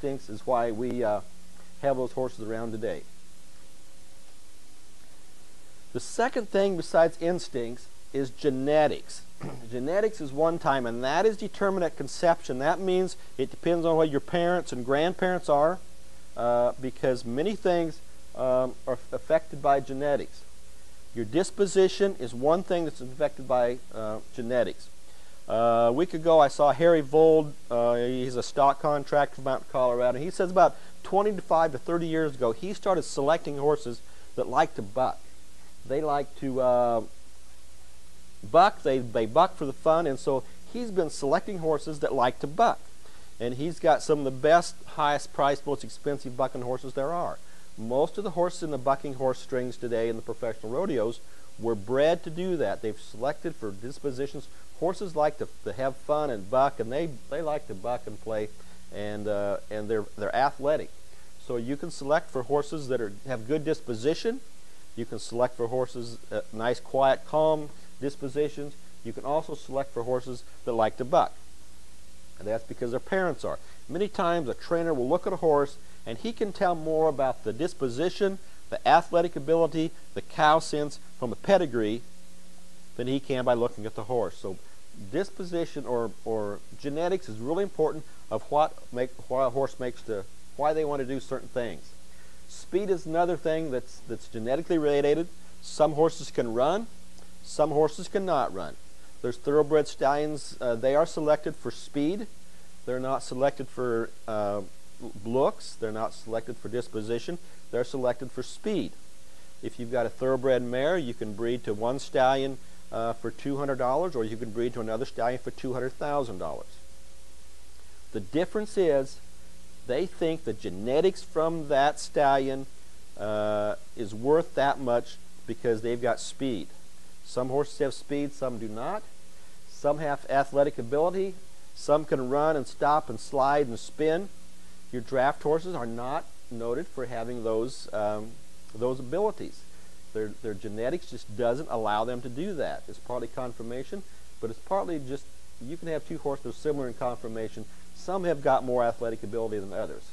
instincts is why we have those horses around today. The second thing besides instincts is genetics. Genetics is one time, and that is determined at conception. That means it depends on what your parents and grandparents are, because many things are affected by genetics. Your disposition is one thing that's affected by genetics. A week ago I saw Harry Vold. He's a stock contractor from out in Colorado. He says about 25 to 30 years ago he started selecting horses that like to buck. They like to buck. They buck for the fun, and so he's been selecting horses that like to buck. And he's got some of the best, highest priced, most expensive bucking horses there are. Most of the horses in the bucking horse strings today in the professional rodeos were bred to do that. They've selected for dispositions. Horses like to have fun and buck, and they like to buck and play, and they're athletic. So you can select for horses that have good disposition. You can select for horses nice, quiet, calm dispositions. You can also select for horses that like to buck. And that's because their parents are. Many times a trainer will look at a horse and he can tell more about the disposition, the athletic ability, the cow sense from the pedigree than he can by looking at the horse. So disposition or genetics is really important of why a horse makes why they want to do certain things. Speed is another thing that's genetically related. Some horses can run, some horses cannot run. There's thoroughbred stallions. They are selected for speed. They're not selected for looks. They're not selected for disposition. They're selected for speed. If you've got a thoroughbred mare, you can breed to one stallion for $200, or you can breed to another stallion for $200,000. The difference is they think the genetics from that stallion is worth that much because they've got speed. Some horses have speed, some do not. Some have athletic ability. Some can run and stop and slide and spin. Your draft horses are not noted for having those abilities. Their genetics just doesn't allow them to do that. It's partly conformation, but it's partly just you can have two horses that are similar in conformation. Some have got more athletic ability than others.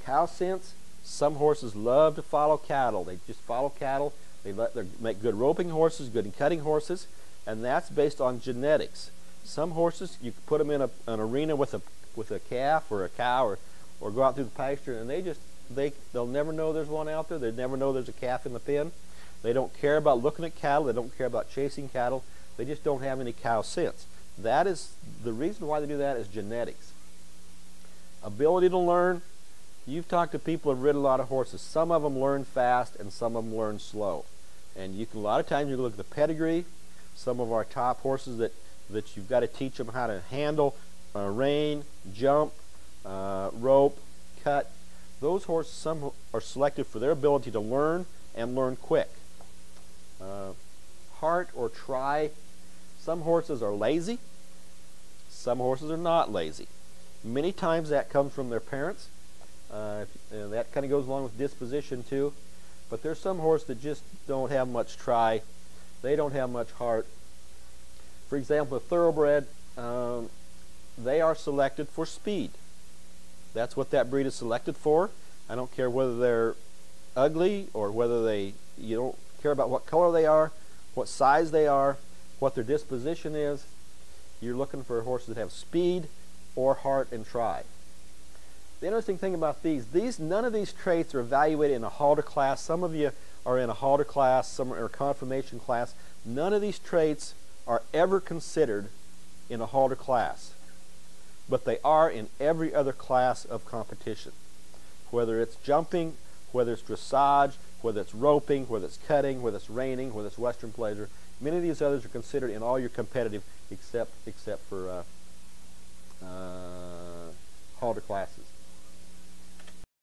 Cow sense, some horses love to follow cattle. They just follow cattle. They make good roping horses, good cutting horses, and that's based on genetics. Some horses, you put them in an arena with a calf or a cow or go out through the pasture, and they'll never know there's one out there. They never know there's a calf in the pen. They don't care about looking at cattle. They don't care about chasing cattle. They just don't have any cow sense. That is the reason why they do that is genetics. Ability to learn. You've talked to people who have ridden a lot of horses. Some of them learn fast and some of them learn slow. And a lot of times you look at the pedigree. Some of our top horses that you've got to teach them how to handle, rein, jump, rope, cut. Those horses, some are selected for their ability to learn and learn quick. Heart or try. Some horses are lazy. Some horses are not lazy. Many times that comes from their parents. That kind of goes along with disposition too. But there's some horses that just don't have much try. They don't have much heart. For example, a thoroughbred, they are selected for speed. That's what that breed is selected for. I don't care whether they're ugly or whether you don't care about what color they are, what size they are, what their disposition is. You're looking for horses that have speed or heart and try. The interesting thing about none of these traits are evaluated in a halter class. Some of you are in a halter class, some are in a conformation class. None of these traits are ever considered in a halter class, but they are in every other class of competition. Whether it's jumping, whether it's dressage, whether it's roping, whether it's cutting, whether it's reining, whether it's western pleasure, many of these others are considered in all your competitive except for halter classes.